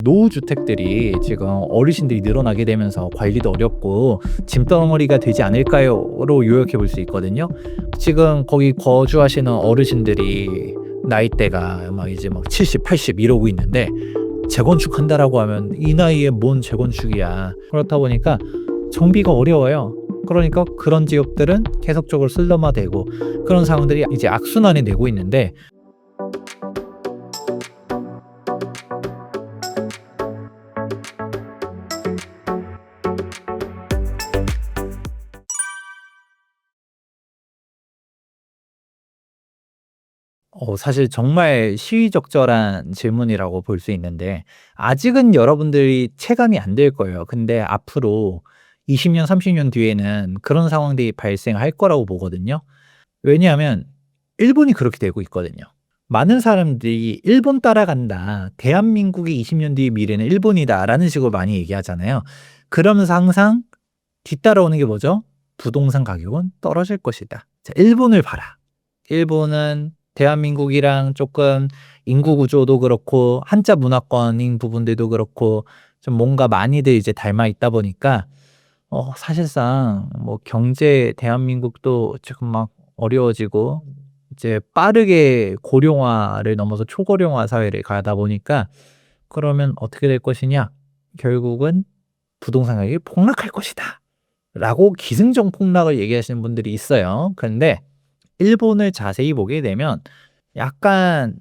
노후주택들이 지금 어르신들이 늘어나게 되면서 관리도 어렵고 짐덩어리가 되지 않을까요?로 요약해 볼 수 있거든요. 지금 거기 거주하시는 어르신들이 나이대가 막 이제 막 70, 80 이러고 있는데 재건축한다라고 하면 이 나이에 뭔 재건축이야. 그렇다 보니까 정비가 어려워요. 그러니까 그런 지역들은 계속적으로 슬럼화되고 그런 상황들이 이제 악순환이 되고 있는데 사실 정말 시의적절한 질문이라고 볼 수 있는데 아직은 여러분들이 체감이 안 될 거예요. 근데 앞으로 20 년, 30년 뒤에는 그런 상황들이 발생할 거라고 보거든요. 왜냐하면 일본이 그렇게 되고 있거든요. 많은 사람들이 "일본 따라간다. 대한민국의 20년 뒤의 미래는 일본이다."라는 식으로 많이 얘기하잖아요. 그러면서 항상 뒤따라오는 게 뭐죠? "부동산 가격은 떨어질 것이다." 자, 일본을 봐라. 일본은 대한민국이랑 조금 인구 구조도 그렇고 한자 문화권인 부분들도 그렇고 좀 뭔가 많이들 이제 닮아 있다 보니까 사실상 뭐 경제 대한민국도 지금 막 어려워지고 이제 빠르게 고령화를 넘어서 초고령화 사회를 가다 보니까 그러면 어떻게 될 것이냐? 결국은 "부동산 가격이 폭락할 것이다."라고 기승전 폭락을 얘기하시는 분들이 있어요. 근데 일본을 자세히 보게 되면 약간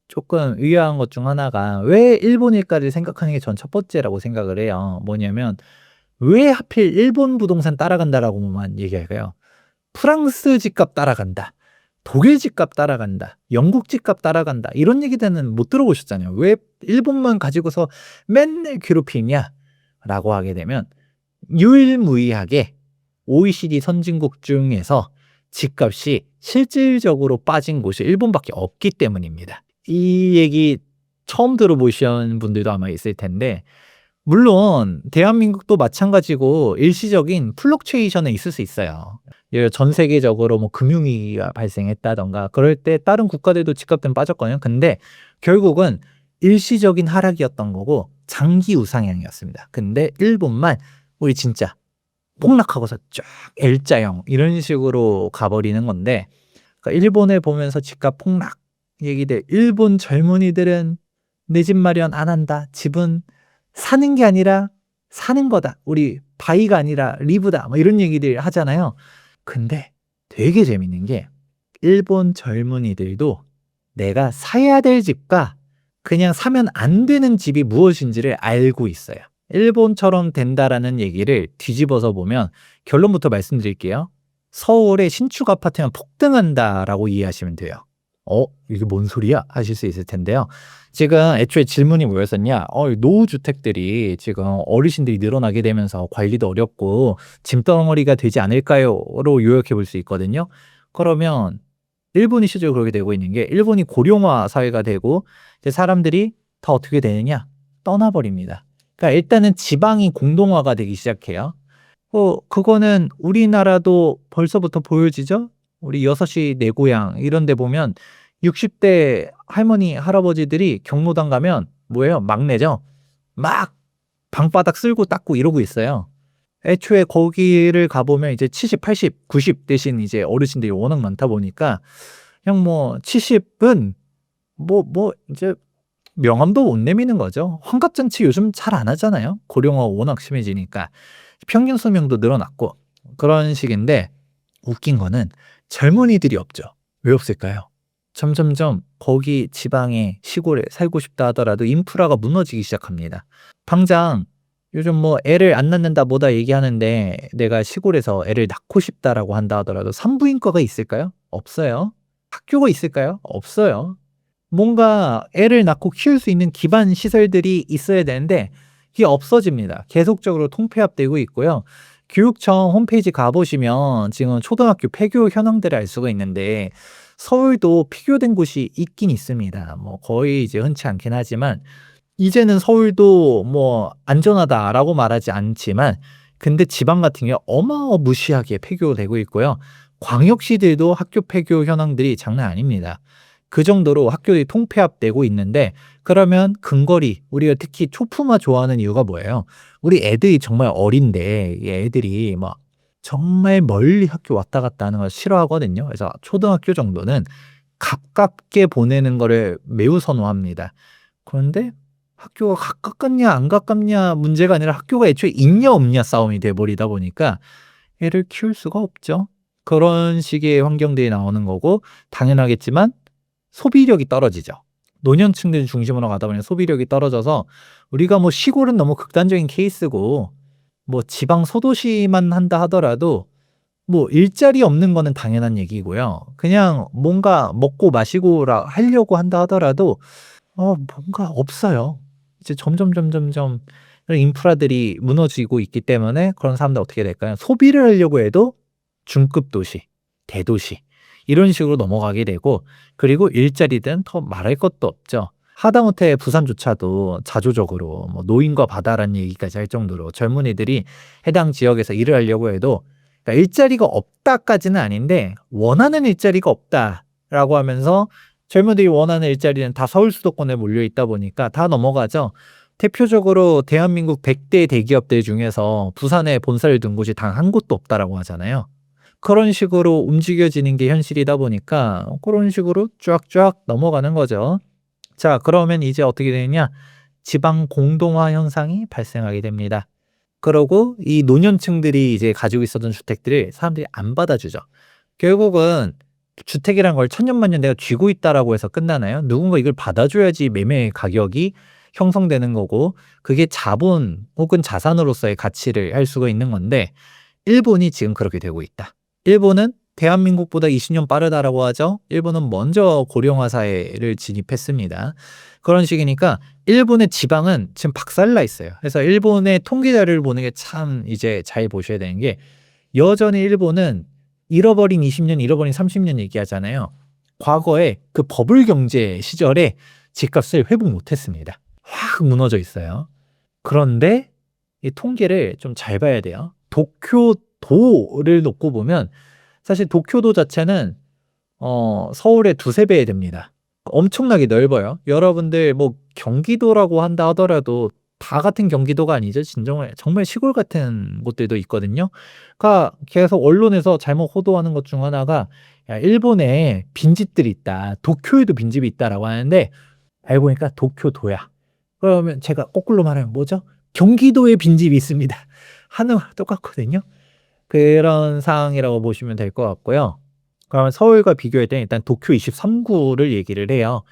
조금 의아한 것 중 하나가 왜 일본일까를 생각하는 게 전 첫 번째라고 생각을 해요. 뭐냐면 왜 하필 "일본 부동산 따라간다."라고만 얘기할까요? 프랑스 집값 따라간다. 독일 집값 따라간다. 영국 집값 따라간다. 이런 얘기들은 못 들어보셨잖아요. "왜 일본만 가지고서 맨날 괴롭히냐?"라고 하게 되면 유일무이하게 OECD 선진국 중에서 집값이 실질적으로 빠진 곳이 일본밖에 없기 때문입니다. 이 얘기 처음 들어보신 분들도 아마 있을 텐데 물론 대한민국도 마찬가지고 일시적인 플럭추에이션은 있을 수 있어요. 전 세계적으로 뭐 금융위기가 발생했다든가 그럴 때 다른 국가들도 집값은 빠졌거든요. 근데 결국은 일시적인 하락이었던 거고 장기 우상향이었습니다. 근데 일본만 우리 진짜 폭락하고서 쫙 L자형 이런 식으로 가버리는 건데 그러니까 일본을 보면서 집값 폭락 얘기들 "일본 젊은이들은 내 집 마련 안 한다. 집은 사는 게 아니라 사는 거다. 우리 바이가 아니라 리브다." 뭐 이런 얘기들 하잖아요. 근데 되게 재밌는 게 일본 젊은이들도 내가 사야 될 집과 그냥 사면 안 되는 집이 무엇인지를 알고 있어요. 일본처럼 된다라는 얘기를 뒤집어서 보면 결론부터 말씀드릴게요. 서울의 신축 아파트면 폭등한다라고 이해하시면 돼요. 이게 뭔 소리야?" 하실 수 있을 텐데요. 지금 애초에 질문이 뭐였었냐? 노후주택들이 지금 어르신들이 늘어나게 되면서 관리도 어렵고 짐덩어리가 되지 않을까요?"로 요약해 볼 수 있거든요. 그러면 일본이 실제로 그렇게 되고 있는 게 일본이 고령화 사회가 되고 이제 사람들이 다 어떻게 되느냐? 떠나버립니다. 그러니까 일단은 지방이 공동화가 되기 시작해요. 그거는 우리나라도 벌써부터 보여지죠? 우리 6시 내 고향 이런 데 보면 60대 할머니, 할아버지들이 경로당 가면 뭐예요? 막내죠. 막 방바닥 쓸고 닦고 이러고 있어요. 애초에 거기를 가 보면 이제 70, 80, 90 대신 이제 어르신들이 워낙 많다 보니까 그냥 뭐 70은 뭐 이제 명함도 못 내미는 거죠. 환갑잔치 요즘 잘 안 하잖아요. 고령화가 워낙 심해지니까. 평균 수명도 늘어났고 그런 식인데 웃긴 거는 젊은이들이 없죠. 왜 없을까요? 점점점 거기 지방에 시골에 살고 싶다 하더라도 인프라가 무너지기 시작합니다. 당장 요즘 뭐 "애를 안 낳는다." 뭐다 얘기하는데 내가 시골에서 애를 낳고 싶다라고 한다 하더라도 산부인과가 있을까요? 없어요. 학교가 있을까요? 없어요. 뭔가 애를 낳고 키울 수 있는 기반 시설들이 있어야 되는데 이게 없어집니다. 계속적으로 통폐합되고 있고요. 교육청 홈페이지 가 보시면 지금 초등학교 폐교 현황들을 알 수가 있는데 서울도 폐교된 곳이 있긴 있습니다. 뭐 거의 이제 흔치 않긴 하지만 이제는 서울도 뭐 "안전하다."라고 말하지 않지만 근데 지방 같은 경우에 어마무시하게 폐교되고 있고요. 광역시들도 학교 폐교 현황들이 장난 아닙니다. 그 정도로 학교들이 통폐합되고 있는데, 그러면 근거리, 우리가 특히 초품화 좋아하는 이유가 뭐예요? 우리 애들이 정말 어린데 이 애들이 막 정말 멀리 학교 왔다 갔다 하는 걸 싫어하거든요. 그래서 초등학교 정도는 가깝게 보내는 거를 매우 선호합니다. 그런데 학교가 가깝냐 안 가깝냐 문제가 아니라 학교가 애초에 있냐 없냐 싸움이 돼 버리다 보니까 애를 키울 수가 없죠. 그런 식의 환경들이 나오는 거고, 당연하겠지만 소비력이 떨어지죠. 노년층들 중심으로 가다 보니 소비력이 떨어져서, 우리가 뭐 시골은 너무 극단적인 케이스고 뭐 지방 소도시만 한다 하더라도 뭐 일자리 없는 거는 당연한 얘기고요. 그냥 뭔가 먹고 마시고라 하려고 한다 하더라도 뭔가 없어요. 이제 점점 이런 인프라들이 무너지고 있기 때문에 그런 사람들 어떻게 될까요? 소비를 하려고 해도 중급 도시, 대도시 이런 식으로 넘어가게 되고, 그리고 일자리든 더 말할 것도 없죠. 하다못해 부산조차도 자조적으로 뭐 노인과 바다라는 얘기까지 할 정도로 젊은이들이 해당 지역에서 일을 하려고 해도, 그러니까 일자리가 없다까지는 아닌데 원하는 일자리가 없다라고 하면서 젊은이들이 원하는 일자리는 다 서울 수도권에 몰려 있다 보니까 다 넘어가죠. 대표적으로 대한민국 100대 대기업들 중에서 부산에 본사를 둔 곳이 단 한 곳도 없다라고 하잖아요. 그런 식으로 움직여지는 게 현실이다 보니까 그런 식으로 쫙쫙 넘어가는 거죠. 자, 그러면 이제 어떻게 되느냐? 지방 공동화 현상이 발생하게 됩니다. 그러고 이 노년층들이 이제 가지고 있었던 주택들을 사람들이 안 받아주죠. 결국은 주택이란 걸 천년만년 내가 쥐고 있다라고 해서 끝나나요? 누군가 이걸 받아줘야지 매매 가격이 형성되는 거고, 그게 자본 혹은 자산으로서의 가치를 할 수가 있는 건데, 일본이 지금 그렇게 되고 있다. 일본은 대한민국보다 20년 빠르다라고 하죠. 일본은 먼저 고령화 사회를 진입했습니다. 그런 식이니까 일본의 지방은 지금 박살나 있어요. 그래서 일본의 통계 자료를 보는 게 참 이제 잘 보셔야 되는 게, 여전히 일본은 잃어버린 20년, 잃어버린 30년 얘기하잖아요. 과거에 그 버블 경제 시절에 집값을 회복 못했습니다. 확 무너져 있어요. 그런데 이 통계를 좀 잘 봐야 돼요. 도쿄도를 놓고 보면 사실 도쿄도 자체는 서울의 두세 배 됩니다. 엄청나게 넓어요. 여러분들 뭐 경기도라고 한다 하더라도 다 같은 경기도가 아니죠. 정말 시골 같은 곳들도 있거든요. 그러니까 계속 언론에서 잘못 호도하는 것 중 하나가, 야, 일본에 빈집들이 있다, 도쿄에도 빈집이 있다라고 하는데, 알고 보니까 도쿄도야. 그러면 제가 거꾸로 말하면 뭐죠? 경기도에 빈집이 있습니다. 하는 거랑 똑같거든요. 그런 상황이라고 보시면 될 것 같고요. 그러면 서울과 비교할 때 일단 도쿄 23구를 얘기를 해요.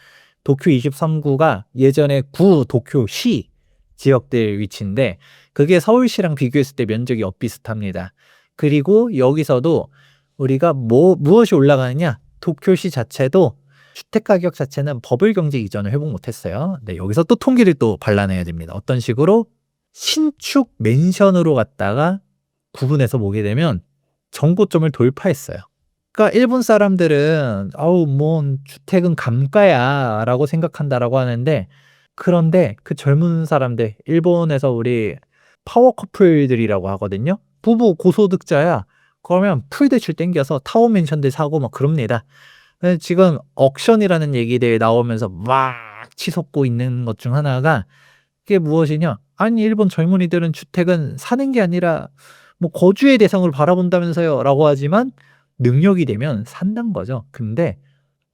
도쿄 23구가 예전에 구 도쿄시 지역들 위치인데, 그게 서울시랑 비교했을 때 면적이 엇비슷합니다. 그리고 여기서도 우리가 무엇이 올라가느냐? 도쿄시 자체도 주택 가격 자체는 버블 경제 이전을 회복 못했어요. 네, 여기서 또 통계를 또 발라내야 됩니다. 어떤 식으로? 신축 맨션으로 갔다가 구분해서 보게 되면 정고점을 돌파했어요. 그러니까 일본 사람들은 뭔 주택은 감가야라고 생각한다라고 하는데, 그런데 그 젊은 사람들, 일본에서 우리 파워 커플들이라고 하거든요. 부부 고소득자야. 그러면 풀 대출 땡겨서 타워 맨션들 사고 막 그럽니다. 지금 억션이라는 얘기들이 나오면서 막 치솟고 있는 것 중 하나가, 그게 무엇이냐? 아니, 일본 젊은이들은 주택은 사는 게 아니라 뭐 거주의 대상으로 바라본다면서요 라고 하지만, 능력이 되면 산다는 거죠. 근데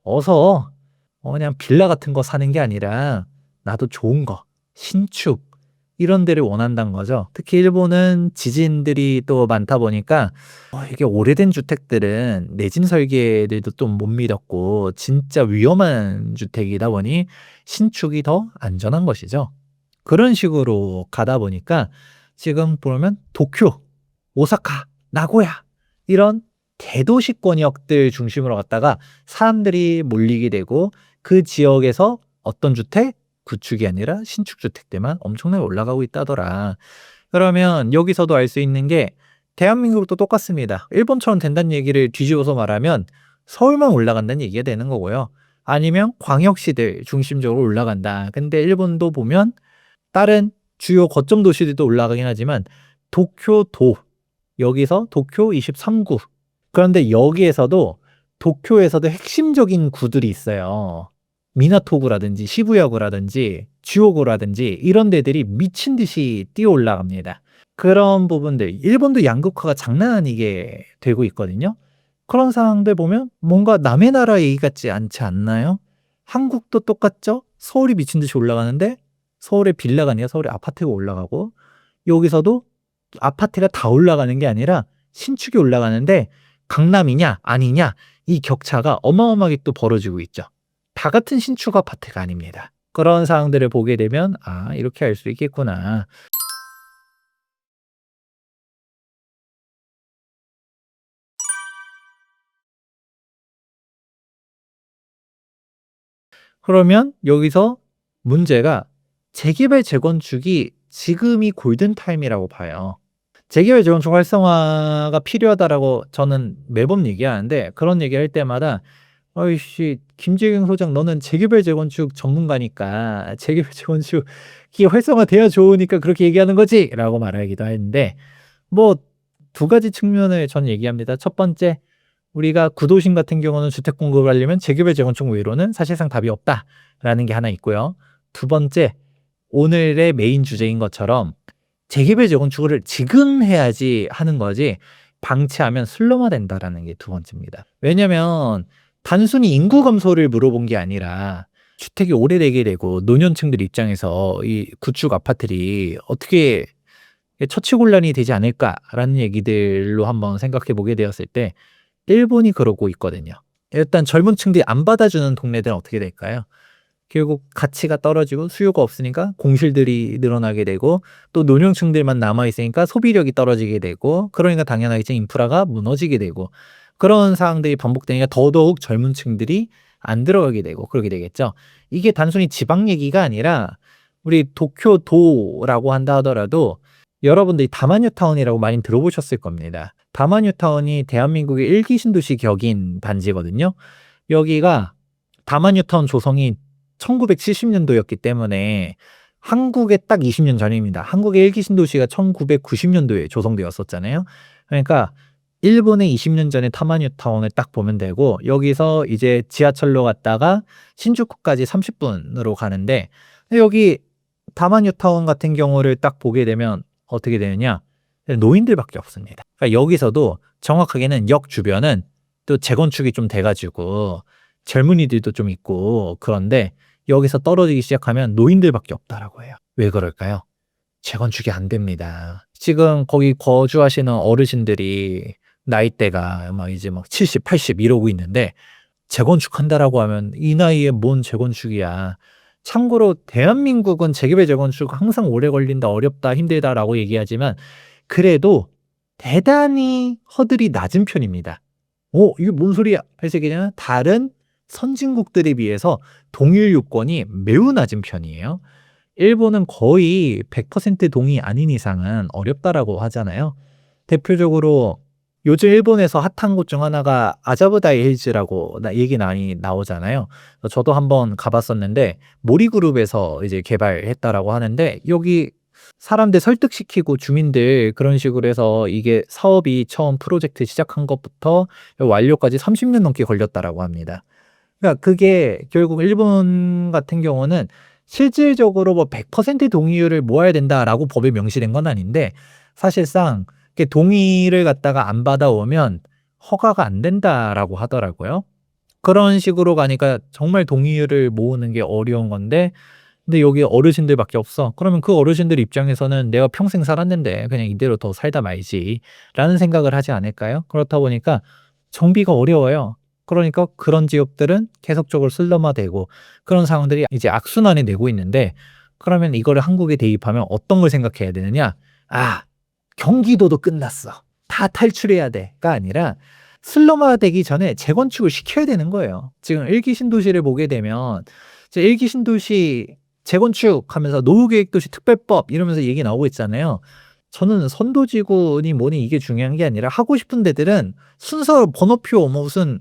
어서 그냥 빌라 같은 거 사는 게 아니라 나도 좋은 거, 신축 이런 데를 원한다는 거죠. 특히 일본은 지진들이 또 많다 보니까 이게 오래된 주택들은 내진 설계들도 좀 못 믿었고 진짜 위험한 주택이다 보니 신축이 더 안전한 것이죠. 그런 식으로 가다 보니까 지금 보면 도쿄, 오사카, 나고야 이런 대도시권역들 중심으로 갔다가 사람들이 몰리게 되고, 그 지역에서 어떤 주택? 구축이 아니라 신축 주택들만 엄청나게 올라가고 있다더라. 그러면 여기서도 알 수 있는 게, 대한민국도 똑같습니다. 일본처럼 된다는 얘기를 뒤집어서 말하면 서울만 올라간다는 얘기가 되는 거고요. 아니면 광역시들 중심적으로 올라간다. 근데 일본도 보면 다른 주요 거점 도시들도 올라가긴 하지만 도쿄도, 여기서 도쿄 23구, 그런데 여기에서도 도쿄에서도 핵심적인 구들이 있어요. 미나토구라든지 시부야구라든지 쥐오구라든지 이런 데들이 미친 듯이 뛰어 올라갑니다. 그런 부분들 일본도 양극화가 장난 아니게 되고 있거든요. 그런 상황들 보면 뭔가 남의 나라 얘기 같지 않지 않나요? 한국도 똑같죠? 서울이 미친 듯이 올라가는데 서울의 빌라가 아니라 서울의 아파트가 올라가고 여기서도 아파트가 다 올라가는 게 아니라 신축이 올라가는데 강남이냐 아니냐 이 격차가 어마어마하게 또 벌어지고 있죠. 다 같은 신축 아파트가 아닙니다. 그런 상황들을 보게 되면 '아 이렇게 할 수 있겠구나.' 그러면 여기서 문제가 재개발 재건축이 지금이 골든타임이라고 봐요. 재개발 재건축 활성화가 필요하다라고 저는 매번 얘기하는데 그런 얘기할 때마다 "어이씨 김재경 소장 너는 재개발 재건축 전문가니까 재개발 재건축이 활성화돼야 좋으니까 그렇게 얘기하는 거지?"라고 말하기도 하는데 뭐 두 가지 측면을 저는 얘기합니다. 첫 번째 우리가 구도심 같은 경우는 주택 공급을 하려면 재개발 재건축 외로는 사실상 답이 없다라는 게 하나 있고요. 두 번째 오늘의 메인 주제인 것처럼 재개발 재건축을 지금 해야지 하는 거지 방치하면 슬럼화된다라는 게 두 번째입니다. 왜냐면 단순히 인구 감소를 물어본 게 아니라 주택이 오래되게 되고 노년층들 입장에서 이 구축 아파트들이 어떻게 처치곤란이 되지 않을까라는 얘기들로 한번 생각해 보게 되었을 때 일본이 그러고 있거든요. 일단 젊은 층들이 안 받아주는 동네들은 어떻게 될까요? 결국 가치가 떨어지고 수요가 없으니까 공실들이 늘어나게 되고 또 노령층들만 남아 있으니까 소비력이 떨어지게 되고 그러니까 당연하겠지 인프라가 무너지게 되고 그런 상황들이 반복되니까 더더욱 젊은 층들이 안 들어가게 되고 그러게 되겠죠. 이게 단순히 지방 얘기가 아니라 우리 도쿄도라고 한다 하더라도 여러분들이 다마뉴타운이라고 많이 들어보셨을 겁니다. 다마뉴타운이 대한민국의 1기 신도시 격인 단지거든요. 여기가 다마뉴타운 조성이 1970년도였기 때문에 한국의 딱 20년 전입니다. 한국의 1기 신도시가 1990년도에 조성되었었잖아요. 그러니까 일본의 20년 전에 다마뉴타운을 딱 보면 되고 여기서 이제 지하철로 갔다가 신주쿠까지 30분으로 가는데 여기 다마뉴타운 같은 경우를 딱 보게 되면 어떻게 되느냐? 노인들밖에 없습니다. 그러니까 여기서도 정확하게는 역 주변은 또 재건축이 좀 돼 가지고 젊은이들도 좀 있고 그런데 여기서 떨어지기 시작하면 노인들밖에 없다라고 해요. 왜 그럴까요? 재건축이 안 됩니다. 지금 거기 거주하시는 어르신들이 나이대가 막 이제 막 70, 80 이러고 있는데 재건축한다라고 하면 이 나이에 뭔 재건축이야. 참고로 대한민국은 재개발 재건축 항상 오래 걸린다, 어렵다, 힘들다라고 얘기하지만 그래도 대단히 허들이 낮은 편입니다. 이게 뭔 소리야? 할 수 있겠냐면 다른 선진국들에 비해서 동일 요건이 매우 낮은 편이에요. 일본은 거의 100% 동의 아닌 이상은 어렵다라고 하잖아요. 대표적으로 요즘 일본에서 핫한 곳 중 하나가 아자부다이 힐즈라고 얘기 많이 나오잖아요. 저도 한번 가봤었는데 모리그룹에서 이제 개발했다라고 하는데 여기 사람들 설득시키고 주민들 그런 식으로 해서 이게 사업이 처음 프로젝트 시작한 것부터 완료까지 30년 넘게 걸렸다라고 합니다. 그러니까 그게 결국 일본 같은 경우는 실질적으로 뭐 100% 동의율을 모아야 된다라고 법에 명시된 건 아닌데 사실상 동의를 갖다가 안 받아오면 허가가 안 된다라고 하더라고요. 그런 식으로 가니까 정말 동의율을 모으는 게 어려운 건데 근데 여기 어르신들밖에 없어. 그러면 그 어르신들 입장에서는 '내가 평생 살았는데 그냥 이대로 더 살다 말지.'라는 생각을 하지 않을까요? 그렇다 보니까 정비가 어려워요. 그러니까 그런 지역들은 계속적으로 슬럼화되고 그런 상황들이 이제 악순환이 되고 있는데 그러면 이거를 한국에 대입하면 어떤 걸 생각해야 되느냐? '아 경기도도 끝났어. 다 탈출해야 돼.'가 아니라 슬럼화되기 전에 재건축을 시켜야 되는 거예요. 지금 1기 신도시를 보게 되면 이제 1기 신도시 재건축하면서 노후계획도시 특별법 이러면서 얘기 나오고 있잖아요. 저는 선도지구니 뭐니 이게 중요한 게 아니라 하고 싶은 데들은 순서 번호표 뭐 무슨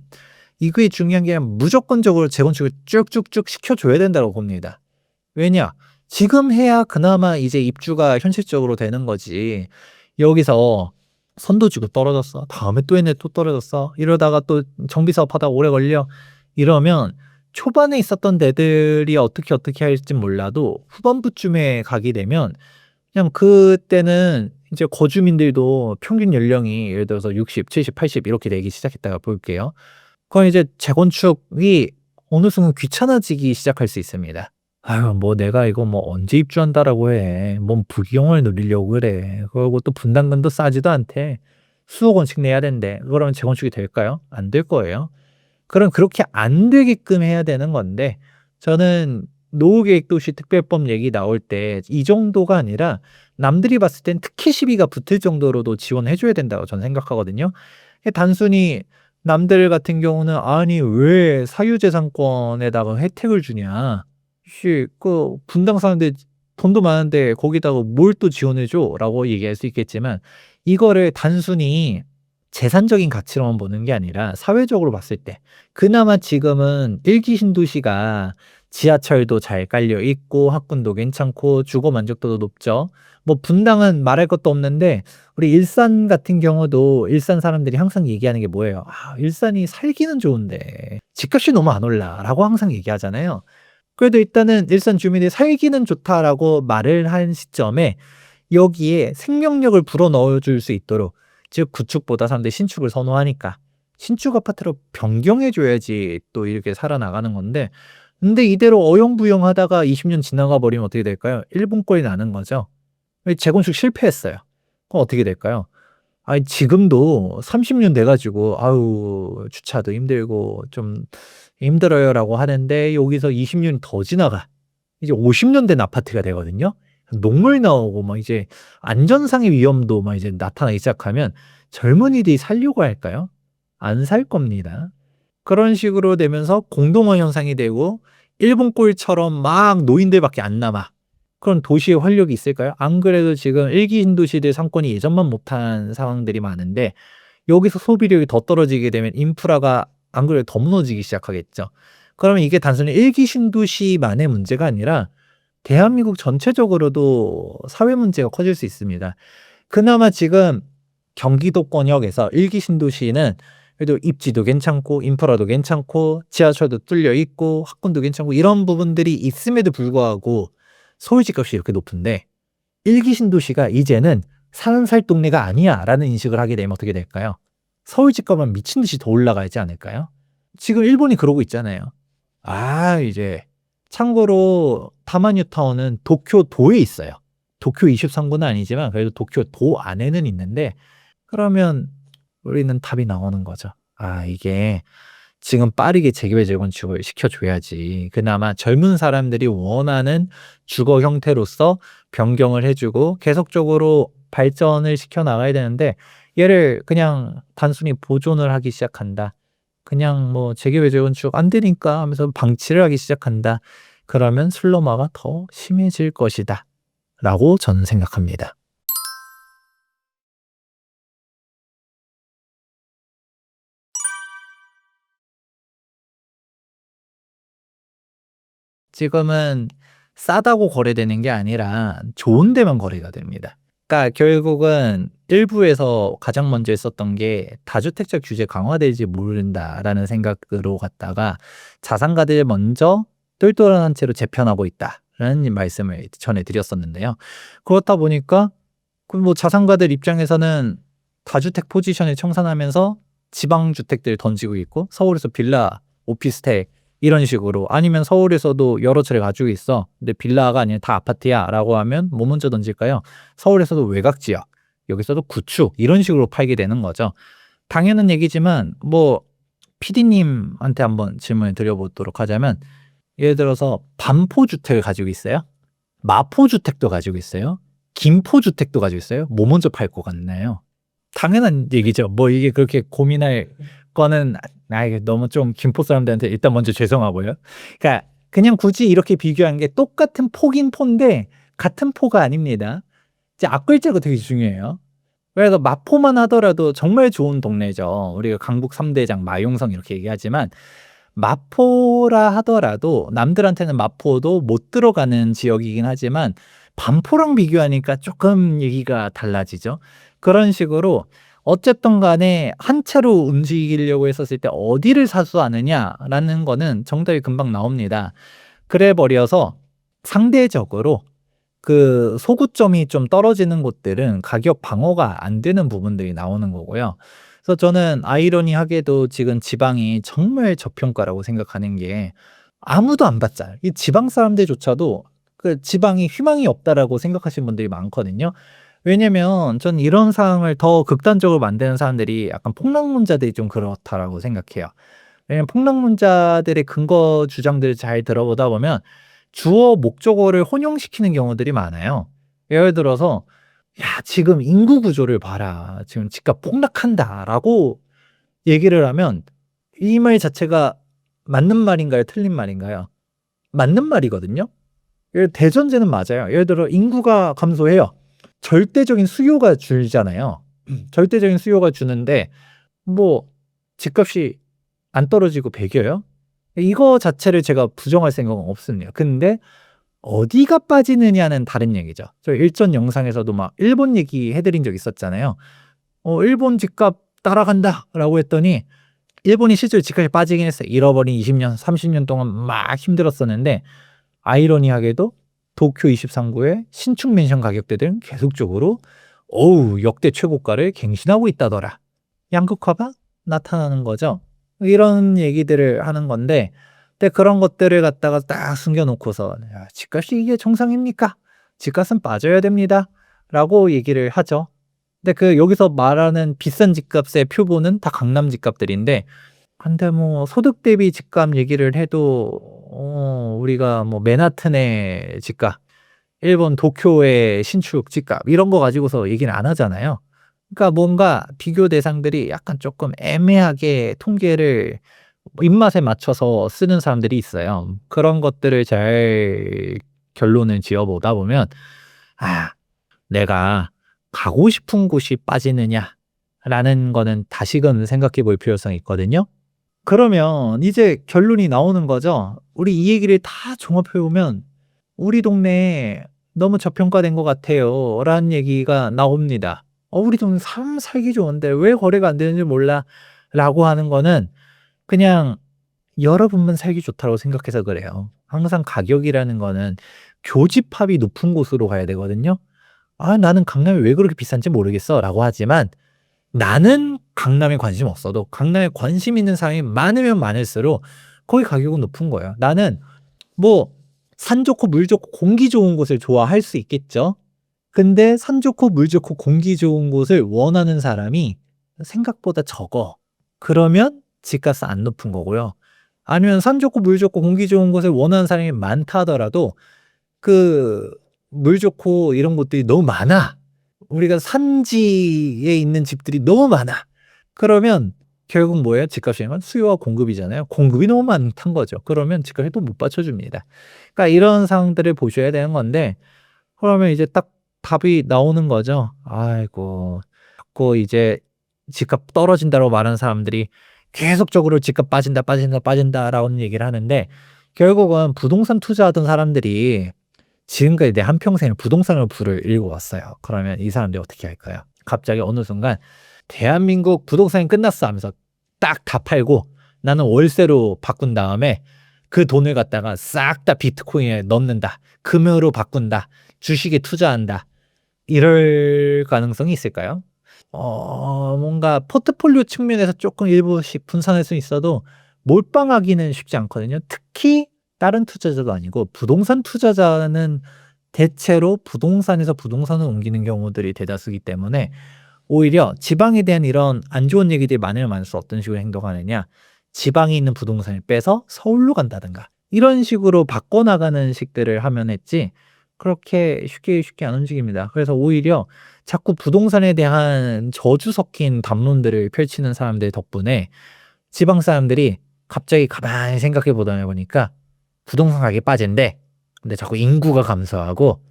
이게 중요한 게 아니라 무조건적으로 재건축을 쭉쭉쭉 시켜줘야 된다고 봅니다. 왜냐? 지금 해야 그나마 이제 입주가 현실적으로 되는 거지. 여기서 선도 지고 떨어졌어. 다음에 또 했는데 또 떨어졌어. 이러다가 또 정비 사업하다가 오래 걸려. 이러면 초반에 있었던 데들이 어떻게 할진 몰라도 후반부쯤에 가게 되면 그냥 그때는 이제 거주민들도 평균 연령이 예를 들어서 60, 70, 80 이렇게 되기 시작했다고 볼게요. 그럼 이제 재건축이 어느 순간 귀찮아지기 시작할 수 있습니다. '아유 뭐 내가 이거 뭐 언제 입주한다라고 해. 뭔 부귀영화를 누리려고 그래. 그러고 또 분담금도 싸지도 않대. 수억 원씩 내야 된대.' 그러면 재건축이 될까요? 안 될 거예요. 그럼 그렇게 안 되게끔 해야 되는 건데 저는 노후계획도시 특별법 얘기 나올 때 이 정도가 아니라 남들이 봤을 땐 특혜 시비가 붙을 정도로도 지원해 줘야 된다고 저는 생각하거든요. 단순히 남들 같은 경우는 '아니 왜 사유재산권에다가 혜택을 주냐. 씨 그 분당 사는데 돈도 많은데 거기다가 뭘 또 지원해 줘?'라고 얘기할 수 있겠지만 이거를 단순히 재산적인 가치로만 보는 게 아니라 사회적으로 봤을 때 그나마 지금은 1기 신도시가 지하철도 잘 깔려 있고 학군도 괜찮고 주거 만족도도 높죠. 뭐 분당은 말할 것도 없는데 우리 일산 같은 경우도 일산 사람들이 항상 얘기하는 게 뭐예요? "아 일산이 살기는 좋은데 집값이 너무 안 올라."라고 항상 얘기하잖아요. 그래도 일단은 일산 주민이 "살기는 좋다."라고 말을 한 시점에 여기에 생명력을 불어넣어 줄 수 있도록 즉 구축보다 사람들이 신축을 선호하니까 신축 아파트로 변경해 줘야지 또 이렇게 살아나가는 건데 근데 이대로 어영부영하다가 20년 지나가 버리면 어떻게 될까요? 일본꼴이 나는 거죠. 재건축 실패했어요. 그럼 어떻게 될까요? 아니 지금도 30년 돼 가지고 "아유 주차도 힘들고 좀 힘들어요."라고 하는데 여기서 20 년이 더 지나가 이제 50년 된 아파트가 되거든요. 녹물 나오고 막 이제 안전상의 위험도 막 이제 나타나기 시작하면 젊은이들이 살려고 할까요? 안 살 겁니다. 그런 식으로 되면서 공동화 현상이 되고 일본 꼴처럼 막 노인들밖에 안 남아. 그럼 도시에 활력이 있을까요? 안 그래도 지금 1기 신도시들 상권이 예전만 못한 상황들이 많은데 여기서 소비력이 더 떨어지게 되면 인프라가 안 그래도 더 무너지기 시작하겠죠. 그러면 이게 단순히 1기 신도시만의 문제가 아니라 대한민국 전체적으로도 사회 문제가 커질 수 있습니다. 그나마 지금 경기도권역에서 1기 신도시는 그래도 입지도 괜찮고 인프라도 괜찮고 지하철도 뚫려 있고 학군도 괜찮고 이런 부분들이 있음에도 불구하고 서울 집값이 이렇게 높은데 1기 신도시가 이제는 '사는 살 동네가 아니야.'라는 인식을 하게 되면 어떻게 될까요? 서울 집값은 미친 듯이 더 올라가지 않을까요? 지금 일본이 그러고 있잖아요. 이제 참고로 다마뉴타운은 도쿄도에 있어요. 도쿄 23구는 아니지만 그래도 도쿄도 안에는 있는데 그러면 우리는 답이 나오는 거죠. 이게 지금 빠르게 재개발 재건축을 시켜 줘야지 그나마 젊은 사람들이 원하는 주거 형태로서 변경을 해 주고 계속적으로 발전을 시켜 나가야 되는데 얘를 그냥 단순히 보존을 하기 시작한다. 그냥 뭐 재개발 재건축 안 되니까 하면서 방치를 하기 시작한다. 그러면 슬럼화가 더 심해질 것이다. 라고 저는 생각합니다. 지금은 싸다고 거래되는 게 아니라 좋은 데만 거래가 됩니다. 그러니까 결국은 일부에서 가장 먼저 했었던 게 '다주택자 규제 강화될지 모른다.'라는 생각으로 갔다가 자산가들 먼저 똘똘한 채로 재편하고 있다라는 말씀을 전해 드렸었는데요. 그렇다 보니까 그 뭐 자산가들 입장에서는 다주택 포지션을 청산하면서 지방 주택들 던지고 있고 서울에서 빌라, 오피스텔 이런 식으로 아니면 서울에서도 여러 채를 가지고 있어. 근데 빌라가 아니라 다 아파트야라고 하면 뭐 먼저 던질까요? 서울에서도 외곽 지역, 여기서도 구축 이런 식으로 팔게 되는 거죠. 당연한 얘기지만 뭐 PD님한테 한번 질문을 드려보도록 하자면 예를 들어서 반포주택을 가지고 있어요. 마포주택도 가지고 있어요. 김포주택도 가지고 있어요. 뭐 먼저 팔 것 같나요? 당연한 얘기죠. 뭐 이게 그렇게 고민할 거는 이게 너무 좀 김포 사람들한테 일단 먼저 죄송하고요. 그러니까 그냥 굳이 이렇게 비교한 게 똑같은 포긴 포인데 같은 포가 아닙니다. 이제 앞글자가 되게 중요해요. 그래서 마포만 하더라도 정말 좋은 동네죠. 우리가 강북 3 대장 마용성 이렇게 얘기하지만 마포라 하더라도 남들한테는 마포도 못 들어가는 지역이긴 하지만 반포랑 비교하니까 조금 얘기가 달라지죠. 그런 식으로 어쨌든 간에 한 채로 움직이려고 했었을 때 어디를 사수하느냐라는 거는 정답이 금방 나옵니다. 그래 버려서 상대적으로 그 소구점이 좀 떨어지는 곳들은 가격 방어가 안 되는 부분들이 나오는 거고요. 그래서 저는 아이러니하게도 지금 지방이 정말 저평가라고 생각하는 게 아무도 안 받잖아요. 이 지방 사람들조차도 그 지방이 희망이 없다라고 생각하시는 분들이 많거든요. 왜냐면 전 이런 상황을 더 극단적으로 만드는 사람들이 약간 폭락론자들이 좀 그렇다라고 생각해요. 왜냐면 폭락론자들의 근거 주장들을 잘 들어보다 보면 주어 목적어를 혼용시키는 경우들이 많아요. 예를 들어서 "야 지금 인구 구조를 봐라. 지금 집값 폭락한다."라고 얘기를 하면 이 말 자체가 맞는 말인가요? 틀린 말인가요? 맞는 말이거든요. 대전제는 맞아요. 예를 들어 인구가 감소해요. 절대적인 수요가 줄잖아요. 절대적인 수요가 주는데 뭐 집값이 안 떨어지고 배겨요? 이거 자체를 제가 부정할 생각은 없습니다. 근데 어디가 빠지느냐는 다른 얘기죠. 저 일전 영상에서도 막 일본 얘기해 드린 적 있었잖아요. "일본 집값 따라간다."라고 했더니 일본이 실제로 집값이 빠지긴 했어요. 잃어버린 20 년, 30년 동안 막 힘들었었는데 아이러니하게도 도쿄 23구의 신축 맨션 가격대들은 계속적으로 역대 최고가를 갱신하고 있다더라. 양극화가 나타나는 거죠. 이런 얘기들을 하는 건데 근데 그런 것들을 갖다가 딱 숨겨 놓고서 "야 집값이 이게 정상입니까? 집값은 빠져야 됩니다."라고 얘기를 하죠. 근데 여기서 말하는 비싼 집값의 표본은 다 강남 집값들인데 근데 뭐 소득 대비 집값 얘기를 해도 우리가 뭐 맨하튼의 집값, 일본 도쿄의 신축 집값 이런 거 가지고서 얘기를 안 하잖아요. 그러니까 뭔가 비교 대상들이 약간 조금 애매하게 통계를 입맛에 맞춰서 쓰는 사람들이 있어요. 그런 것들을 잘 결론을 지어 보다 보면 '아 내가 가고 싶은 곳이 빠지느냐.'라는 거는 다시금 생각해 볼 필요성이 있거든요. 그러면 이제 결론이 나오는 거죠. 우리 이 얘기를 다 종합해 보면 "우리 동네에 너무 저평가된 것 같아요."라는 얘기가 나옵니다. 우리 동네 참 살기 좋은데 왜 거래가 안 되는지 몰라."라고 하는 거는 그냥 여러분만 살기 좋다고 생각해서 그래요. 항상 가격이라는 거는 교집합이 높은 곳으로 가야 되거든요. "아 나는 강남이 왜 그렇게 비싼지 모르겠어."라고 하지만 나는 강남에 관심 없어도 강남에 관심 있는 사람이 많으면 많을수록 거기 가격은 높은 거예요. 나는 뭐 산 좋고 물 좋고 공기 좋은 곳을 좋아할 수 있겠죠. 근데 산 좋고 물 좋고 공기 좋은 곳을 원하는 사람이 생각보다 적어. 그러면 집값은 안 높은 거고요. 아니면 산 좋고 물 좋고 공기 좋은 곳을 원하는 사람이 많다 하더라도 그 물 좋고 이런 곳들이 너무 많아. 우리가 산지에 있는 집들이 너무 많아. 그러면 결국 뭐예요? 집값이란 건 수요와 공급이잖아요. 공급이 너무 많단 거죠. 그러면 집값이 또 못 받쳐줍니다. 그러니까 이런 상황들을 보셔야 되는 건데 그러면 이제 딱 답이 나오는 거죠. 아이고 자꾸 이제 집값 떨어진다고 말하는 사람들이 계속적으로 집값 빠진다, 빠진다, 빠진다라는 얘기를 하는데 결국은 부동산 투자하던 사람들이 지금까지 내 한평생을 부동산으로 불을 일궈 왔어요. 그러면 이 사람들이 어떻게 할까요? 갑자기 어느 순간 "대한민국 부동산이 끝났어." 하면서 딱 다 팔고 나는 월세로 바꾼 다음에 그 돈을 갖다가 싹 다 비트코인에 넣는다. 금으로 바꾼다. 주식에 투자한다. 이럴 가능성이 있을까요? 뭔가 포트폴리오 측면에서 조금 일부씩 분산할 수 있어도 몰빵하기는 쉽지 않거든요. 특히 다른 투자자도 아니고 부동산 투자자는 대체로 부동산에서 부동산을 옮기는 경우들이 대다수이기 때문에 오히려 지방에 대한 이런 안 좋은 얘기들이 많으면 많을수록 어떤 식으로 행동하느냐. 지방에 있는 부동산을 빼서 서울로 간다든가 이런 식으로 바꿔나가는 식들을 하면 했지 그렇게 쉽게 안 움직입니다. 그래서 오히려 자꾸 부동산에 대한 저주 섞인 담론들을 펼치는 사람들 덕분에 지방 사람들이 갑자기 가만히 생각해 보다 보니까 부동산 가격이 빠진대. 근데 자꾸 인구가 감소하고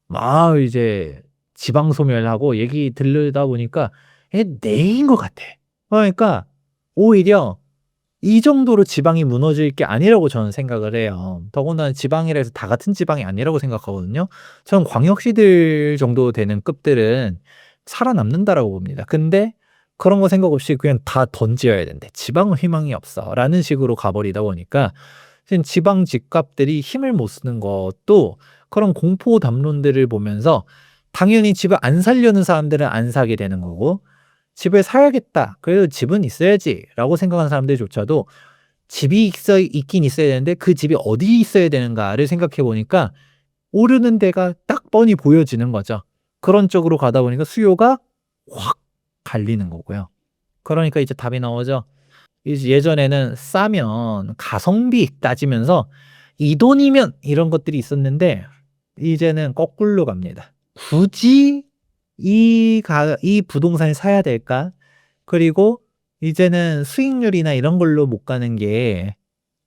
막 이제 지방 소멸하고 얘기 들르다 보니까 이게 내인 것 같아. 그러니까 오히려 이 정도로 지방이 무너질 게 아니라고 저는 생각을 해요. 더군다나 지방이라 해서 다 같은 지방이 아니라고 생각하거든요. 저는 광역시들 정도 되는 급들은 살아남는다라고 봅니다. 근데 그런 거 생각 없이 그냥 다 던져야 된대. "지방은 희망이 없어."라는 식으로 가 버리다 보니까 지금 지방 집값들이 힘을 못 쓰는 것도 그런 공포 담론들을 보면서 당연히 집을 안 사려는 사람들은 안 사게 되는 거고, '집을 사야겠다. 그래도 집은 있어야지.'라고 생각하는 사람들조차도 집이 있긴 있어야 되는데 그 집이 어디 있어야 되는가를 생각해 보니까 오르는 데가 딱 뻔히 보여지는 거죠. 그런 쪽으로 가다 보니까 수요가 확 갈리는 거고요. 그러니까 이제 답이 나오죠. 이제 예전에는 싸면 가성비 따지면서 이 돈이면 이런 것들이 있었는데 이제는 거꾸로 갑니다. '굳이 이 부동산을 사야 될까?' 그리고 이제는 수익률이나 이런 걸로 못 가는 게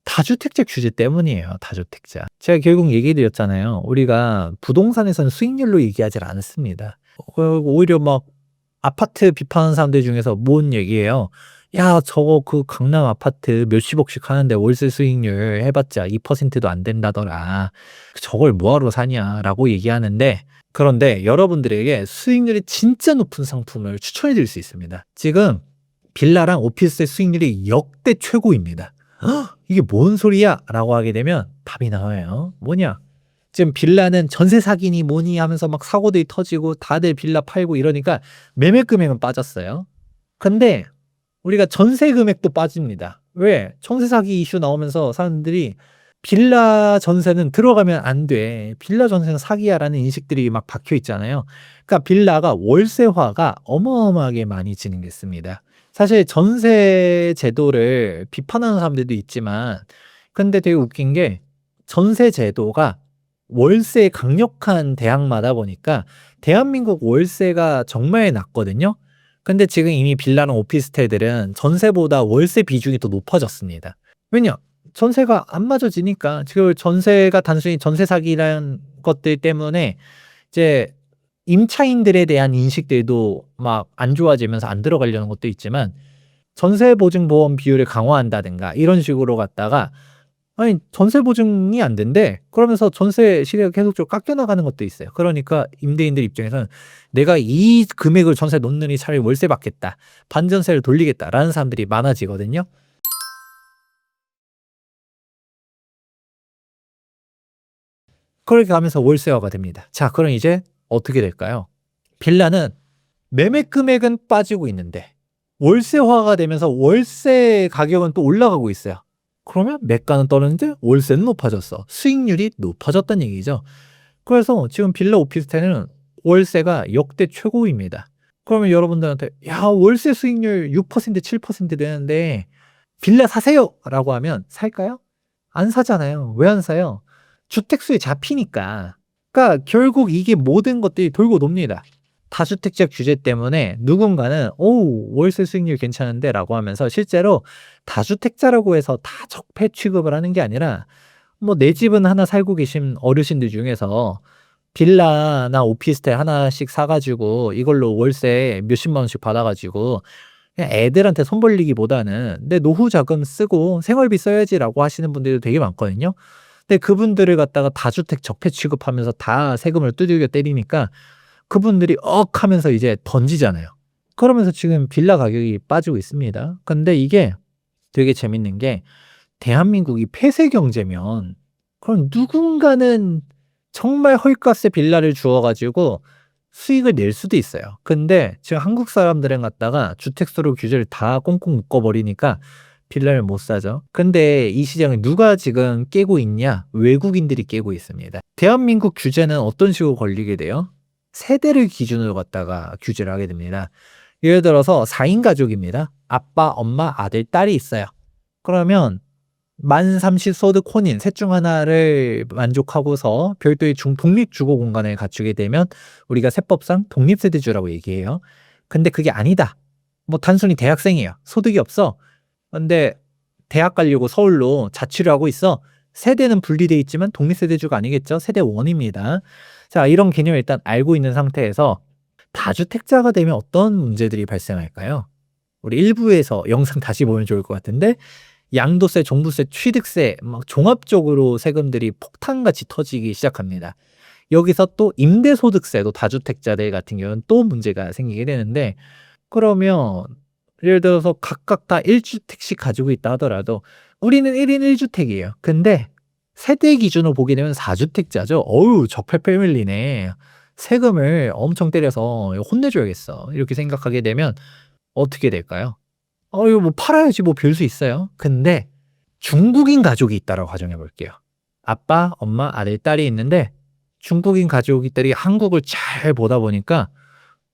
다주택자 규제 때문이에요, 다주택자. 제가 결국 얘기해 드렸잖아요. 우리가 부동산에서는 수익률로 얘기하질 않습니다. 오히려 막 아파트 비판하는 사람들 중에서 뭔 얘기해요. "야 저거 그 강남 아파트 몇십억씩 하는데 월세 수익률 해 봤자 2%도 안 된다더라. 저걸 뭐하러 사냐."라고 얘기하는데, 그런데 여러분들에게 수익률이 진짜 높은 상품을 추천해 드릴 수 있습니다. 지금 빌라랑 오피스텔 수익률이 역대 최고입니다. "이게 뭔 소리야?"라고 하게 되면 답이 나와요. 뭐냐? 지금 빌라는 전세 사기니 뭐니 하면서 막 사고들이 터지고 다들 빌라 팔고 이러니까 매매 금액은 빠졌어요. 근데 우리가 전세 금액도 빠집니다. 왜? 전세 사기 이슈 나오면서 사람들이 '빌라 전세는 들어가면 안 돼. 빌라 전세는 사기야.'라는 인식들이 막 박혀 있잖아요. 그러니까 빌라가 월세화가 어마어마하게 많이 진행됐습니다. 사실 전세 제도를 비판하는 사람들도 있지만, 근데 되게 웃긴 게 전세 제도가 월세에 강력한 대항마다 보니까 대한민국 월세가 정말 낮거든요. 근데 지금 이미 빌라랑 오피스텔들은 전세보다 월세 비중이 더 높아졌습니다. 왜냐? 전세가 안 맞아지니까. 지금 전세가 단순히 전세 사기라는 것들 때문에 이제 임차인들에 대한 인식들도 막 안 좋아지면서 안 들어가려는 것도 있지만, 전세 보증 보험 비율을 강화한다든가 이런 식으로 갔다가 아니 전세 보증이 안 된대. 그러면서 전세 시세가 계속적으로 깎여 나가는 것도 있어요. 그러니까 임대인들 입장에서는 '내가 이 금액을 전세에 놓느니 차라리 월세 받겠다. 반전세를 돌리겠다.'라는 사람들이 많아지거든요. 그렇게 가면서 월세화가 됩니다. 자, 그럼 이제 어떻게 될까요? 빌라는 매매 금액은 빠지고 있는데 월세화가 되면서 월세 가격은 또 올라가고 있어요. 그러면 매가는 떨어졌는데 월세는 높아졌어. 수익률이 높아졌다는 얘기죠. 그래서 지금 빌라 오피스텔은 월세가 역대 최고입니다. 그러면 여러분들한테 "야 월세 수익률 6% 7% 되는데 빌라 사세요."라고 하면 살까요? 안 사잖아요. 왜 안 사요? 주택수에 잡히니까. 그러니까 결국 이게 모든 것들이 돌고 돕니다. 다주택자 규제 때문에 누군가는 "오 월세 수익률 괜찮은데."라고 하면서 실제로 다주택자라고 해서 다 적폐 취급을 하는 게 아니라 뭐 내 집은 하나 살고 계신 어르신들 중에서 빌라나 오피스텔 하나씩 사 가지고 이걸로 월세 몇십만 원씩 받아 가지고 그냥 애들한테 손 벌리기보다는 '내 노후 자금 쓰고 생활비 써야지.'라고 하시는 분들도 되게 많거든요. 근데 그분들을 갖다가 다주택 적폐 취급하면서 다 세금을 두들겨 때리니까 그분들이 "억." 하면서 이제 던지잖아요. 그러면서 지금 빌라 가격이 빠지고 있습니다. 근데 이게 되게 재밌는 게 대한민국이 폐쇄 경제면 그럼 누군가는 정말 헐값에 빌라를 주어 가지고 수익을 낼 수도 있어요. 근데 지금 한국 사람들은 갖다가 주택수로 규제를 다 꽁꽁 묶어 버리니까 빌라를 못 사죠. 근데 이 시장을 누가 지금 깨고 있냐? 외국인들이 깨고 있습니다. 대한민국 규제는 어떤 식으로 걸리게 돼요? 세대를 기준으로 갖다가 규제를 하게 됩니다. 예를 들어서 4인 가족입니다. 아빠, 엄마, 아들, 딸이 있어요. 그러면 만 삼십소득 혼인 셋 중 하나를 만족하고서 별도의 독립 주거 공간을 갖추게 되면 우리가 세법상 독립세대주라고 얘기해요. 근데 그게 아니다. 뭐 단순히 대학생이에요. 소득이 없어. 근데 대학 가려고 서울로 자취를 하고 있어. 세대는 분리돼 있지만 독립세대주가 아니겠죠. 세대 1입니다. 자, 이런 개념을 일단 알고 있는 상태에서 다주택자가 되면 어떤 문제들이 발생할까요? 우리 1부에서 영상 다시 보면 좋을 것 같은데 양도세, 종부세, 취득세 막 종합적으로 세금들이 폭탄같이 터지기 시작합니다. 여기서 또 임대소득세도 다주택자들 같은 경우는 또 문제가 생기게 되는데, 그러면 예를 들어서 각각 다 1주택씩 가지고 있다 하더라도 우리는 1인 1주택이에요. 근데 세대 기준으로 보게 되면 4주택자죠. 어우, 적폐 패밀리네. 세금을 엄청 때려서 혼내줘야겠어. 이렇게 생각하게 되면 어떻게 될까요? 이거 뭐 팔아야지 뭐 별 수 있어요. 근데 중국인 가족이 있다라고 가정해 볼게요. 아빠, 엄마, 아들, 딸이 있는데 중국인 가족들이 한국을 잘 보다 보니까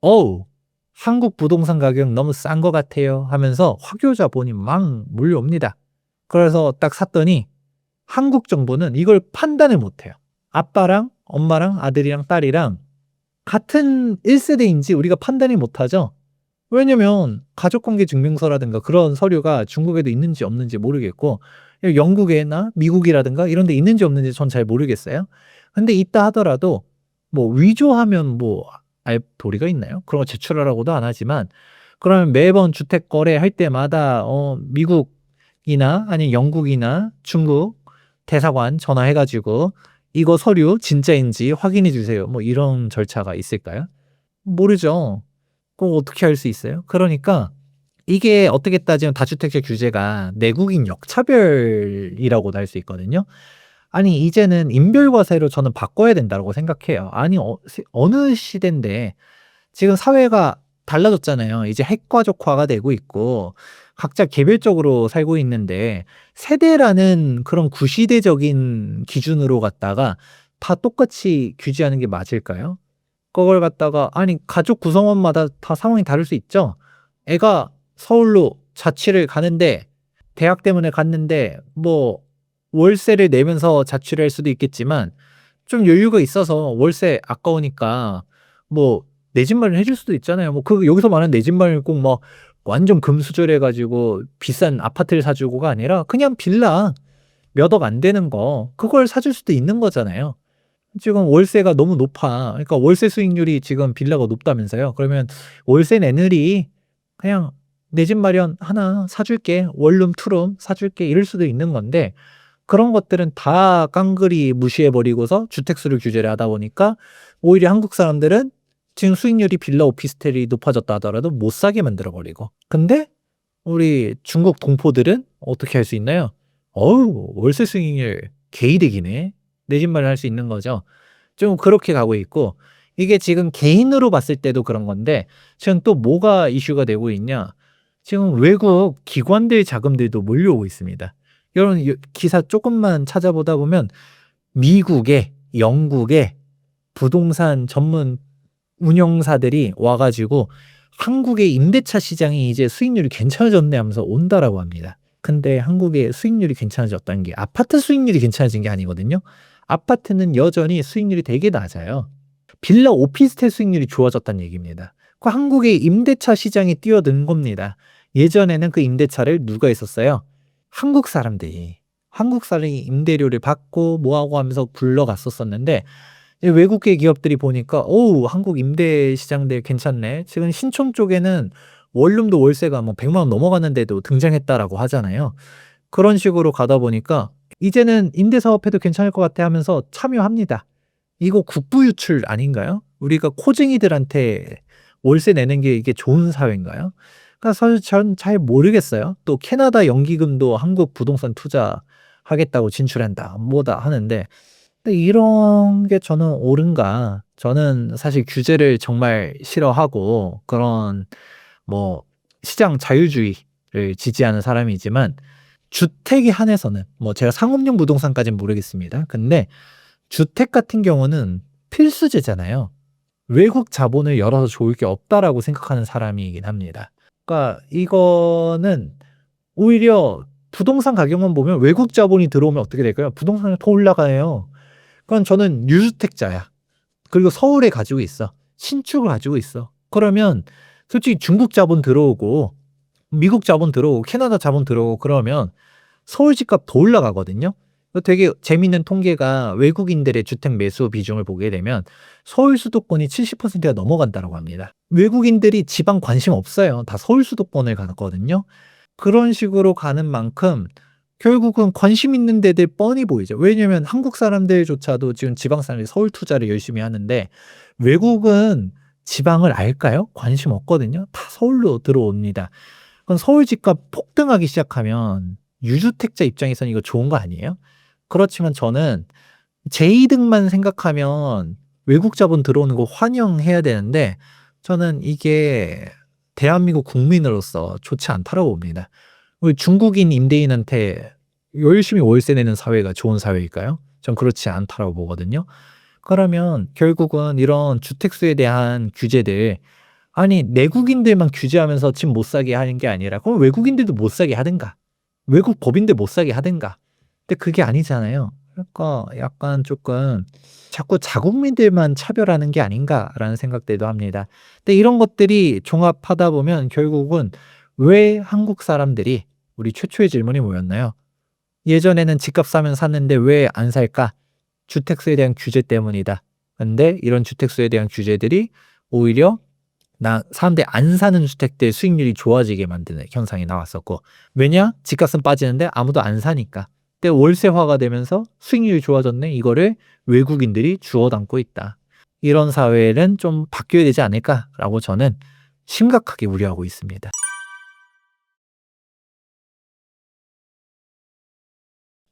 어우, 한국 부동산 가격 너무 싼 것 같아요 하면서 확유 자본이 막 몰려옵니다. 그래서 딱 샀더니 한국 정부는 이걸 판단을 못해요. 아빠랑 엄마랑 아들이랑 딸이랑 같은 1세대인지 우리가 판단이 못하죠. 왜냐면 가족관계 증명서라든가 그런 서류가 중국에도 있는지 없는지 모르겠고, 영국이나 미국이라든가 이런 데 있는지 없는지 전 잘 모르겠어요. 근데 있다 하더라도 뭐 위조하면 뭐 알 도리가 있나요? 그런 거 제출하라고도 안 하지만, 그러면 매번 주택 거래할 때마다 미국이나 아니면 영국이나 중국 대사관 전화해 가지고 "이거 서류 진짜인지 확인해 주세요." 뭐 이런 절차가 있을까요? 모르죠. 그럼 어떻게 할 수 있어요? 그러니까 이게 어떻게 따지면 다주택자 규제가 내국인 역차별이라고도 할 수 있거든요. 아니 이제는 인별과세로 저는 바꿔야 된다고 생각해요. 아니 어느 시대인데 지금 사회가 달라졌잖아요. 이제 핵가족화가 되고 있고 각자 개별적으로 살고 있는데, 세대라는 그런 구시대적인 기준으로 갖다가 다 똑같이 규제하는 게 맞을까요? 그걸 갖다가 아니 가족 구성원마다 다 상황이 다를 수 있죠. 애가 서울로 자취를 가는데 대학 때문에 갔는데 뭐 월세를 내면서 자취를 할 수도 있겠지만 좀 여유가 있어서 월세 아까우니까 뭐 내 집 마련해 줄 수도 있잖아요. 뭐 여기서 말하는 내 집 마련이 꼭 막 완전 금수저래 가지고 비싼 아파트를 사 주고가 아니라 그냥 빌라 몇 억 안 되는 거 그걸 사줄 수도 있는 거잖아요. 지금 월세가 너무 높아. 그러니까 월세 수익률이 지금 빌라가 높다면서요. 그러면 "월세 내느리 그냥 내 집 마련 하나 사 줄게. 원룸, 투룸 사 줄게." 이럴 수도 있는 건데, 그런 것들은 다 깡그리 무시해 버리고서 주택수를 규제를 하다 보니까 오히려 한국 사람들은 지금 수익률이 빌라 오피스텔이 높아졌다 하더라도 못 사게 만들어 버리고, 근데 우리 중국 동포들은 어떻게 할 수 있나요? 어우, 월세 수익률 개이득이네. 내 집 마련할 수 있는 거죠. 좀 그렇게 가고 있고, 이게 지금 개인으로 봤을 때도 그런 건데 지금 또 뭐가 이슈가 되고 있냐. 지금 외국 기관들 자금들도 몰려오고 있습니다. 여러분 기사 조금만 찾아보다 보면 미국에 영국에 부동산 전문 운영사들이 와 가지고 "한국의 임대차 시장이 이제 수익률이 괜찮아졌네." 하면서 온다라고 합니다. 근데 한국의 수익률이 괜찮아졌다는 게 아파트 수익률이 괜찮아진 게 아니거든요. 아파트는 여전히 수익률이 되게 낮아요. 빌라 오피스텔 수익률이 좋아졌다는 얘기입니다. 그 한국의 임대차 시장이 뛰어든 겁니다. 예전에는 그 임대차를 누가 했었어요? 한국 사람들이. 한국 사람이 임대료를 받고 뭐 하고 하면서 굴러갔었었는데, 외국계 기업들이 보니까 한국 임대 시장들 괜찮네. 지금 신촌 쪽에는 원룸도 월세가 뭐 100만 원 넘어가는 데도 등장했다라고 하잖아요. 그런 식으로 가다 보니까 이제는 임대 사업해도 괜찮을 것 같아 하면서 참여합니다. 이거 국부 유출 아닌가요? 우리가 코쟁이들한테 월세 내는 게 이게 좋은 사회인가요? 그러니까 사실 전 잘 모르겠어요. 또 캐나다 연기금도 한국 부동산 투자하겠다고 진출한다 뭐다 하는데, 근데 이런 게 저는 옳은가? 저는 사실 규제를 정말 싫어하고 그런 뭐 시장 자유주의를 지지하는 사람이지만, 주택에 한해서는 뭐 제가 상업용 부동산까지는 모르겠습니다. 근데 주택 같은 경우는 필수제잖아요. 외국 자본을 열어서 좋을 게 없다라고 생각하는 사람이긴 합니다. 그러니까 이거는 오히려 부동산 가격만 보면 외국 자본이 들어오면 어떻게 될까요? 부동산이 더 올라가요. 그럼 저는 유주택자야. 그리고 서울에 가지고 있어. 신축을 가지고 있어. 그러면 솔직히 중국 자본 들어오고 미국 자본 들어오고 캐나다 자본 들어오고 그러면 서울 집값 더 올라가거든요. 되게 재밌는 통계가 외국인들의 주택 매수 비중을 보게 되면 서울 수도권이 70%가 넘어간다고 합니다. 외국인들이 지방 관심 없어요. 다 서울 수도권을 가거든요. 그런 식으로 가는 만큼 결국은 관심 있는 데들 뻔히 보이죠. 왜냐면 한국 사람들조차도 지금 지방 사람들이 서울 투자를 열심히 하는데 외국은 지방을 알까요? 관심 없거든요. 다 서울로 들어옵니다. 그럼 서울 집값 폭등하기 시작하면 유주택자 입장에서는 이거 좋은 거 아니에요? 그렇지만 저는 제 이득만 생각하면 외국 자본 들어오는 거 환영해야 되는데 저는 이게 대한민국 국민으로서 좋지 않다고 봅니다. 우리 중국인 임대인한테 열심히 월세 내는 사회가 좋은 사회일까요? 전 그렇지 않다고 보거든요. 그러면 결국은 이런 주택수에 대한 규제들, 아니 내국인들만 규제하면서 집 못 사게 하는 게 아니라 그럼 외국인들도 못 사게 하든가 외국 법인들 못 사게 하든가. 근데 그게 아니잖아요. 그러니까 약간 조금 자꾸 자국민들만 차별하는 게 아닌가라는 생각들도 합니다. 근데 이런 것들이 종합하다 보면 결국은 왜 한국 사람들이, 우리 최초의 질문이 뭐였나요? 예전에는 집값 싸면 샀는데 왜 안 살까? 주택수에 대한 규제 때문이다. 근데 이런 주택수에 대한 규제들이 오히려 사람들이 안 사는 주택들 수익률이 좋아지게 만드는 현상이 나왔었고, 왜냐? 집값은 빠지는데 아무도 안 사니까. 근데 월세화가 되면서 수익률이 좋아졌네. 이거를 외국인들이 주워 담고 있다. 이런 사회는 좀 바뀌어야 되지 않을까라고 저는 심각하게 우려하고 있습니다.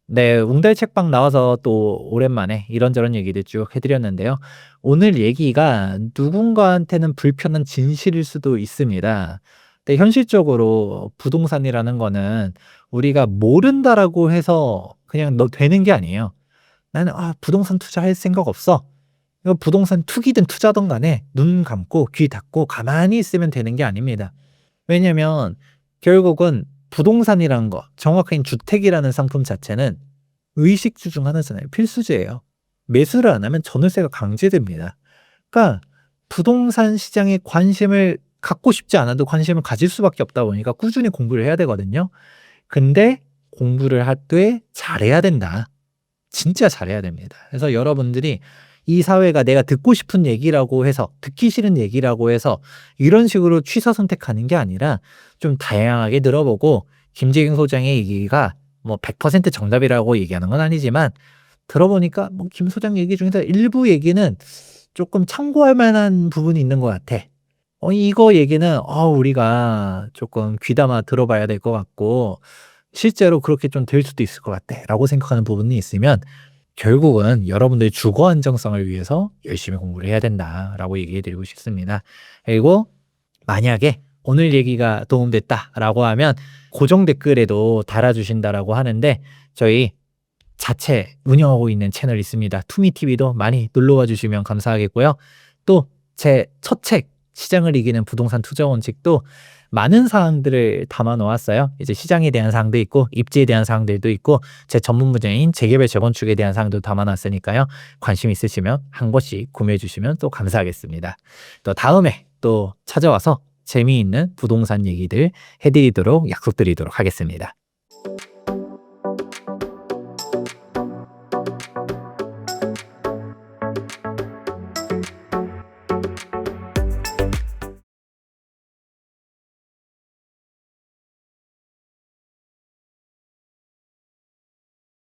네, 웅달 책방 나와서 또 오랜만에 이런저런 얘기들 쭉 해드렸는데요. 오늘 얘기가 누군가한테는 불편한 진실일 수도 있습니다. 근데 현실적으로 부동산이라는 거는 우리가 모른다라고 해서 그냥 너 되는 게 아니에요. 나는 부동산 투자할 생각 없어. 이거 부동산 투기든 투자든 간에 눈 감고 귀 닫고 가만히 있으면 되는 게 아닙니다. 왜냐면 결국은 부동산이라는 거, 정확히 주택이라는 상품 자체는 의식주 중 하나잖아요. 필수제예요. 매수를 안 하면 전월세가 강제됩니다. 그러니까 부동산 시장에 관심을 갖고 싶지 않아도 관심을 가질 수밖에 없다 보니까 꾸준히 공부를 해야 되거든요. 근데 공부를 할 때 잘해야 된다. 진짜 잘해야 됩니다. 그래서 여러분들이 이 사회가 내가 듣고 싶은 얘기라고 해서, 듣기 싫은 얘기라고 해서 이런 식으로 취사 선택하는 게 아니라 좀 다양하게 들어보고, 김재경 소장의 얘기가 뭐 100% 정답이라고 얘기하는 건 아니지만 들어보니까 뭐 김 소장 얘기 중에서 일부 얘기는 조금 참고할 만한 부분이 있는 것 같아. 이거 얘기는 우리가 조금 귀담아 들어봐야 될 것 같고 실제로 그렇게 좀 될 수도 있을 것 같아 라고 생각하는 부분이 있으면 결국은 여러분들의 주거 안정성을 위해서 열심히 공부를 해야 된다라고 얘기해 드리고 싶습니다. 그리고 만약에 오늘 얘기가 도움됐다라고 하면 고정 댓글에도 달아주신다라고 하는데 저희 자체 운영하고 있는 채널이 있습니다. 투미TV도 많이 놀러와 주시면 감사하겠고요. 또 제 첫 책 시장을 이기는 부동산 투자 원칙도 많은 사항들을 담아 놓았어요. 이제 시장에 대한 사항도 있고 입지에 대한 사항들도 있고 제 전문 분야인 재개발 재건축에 대한 사항도 담아 놨으니까요. 관심 있으시면 한 권씩 구매해 주시면 또 감사하겠습니다. 또 다음에 또 찾아와서 재미있는 부동산 얘기들 해드리도록 약속드리도록 하겠습니다.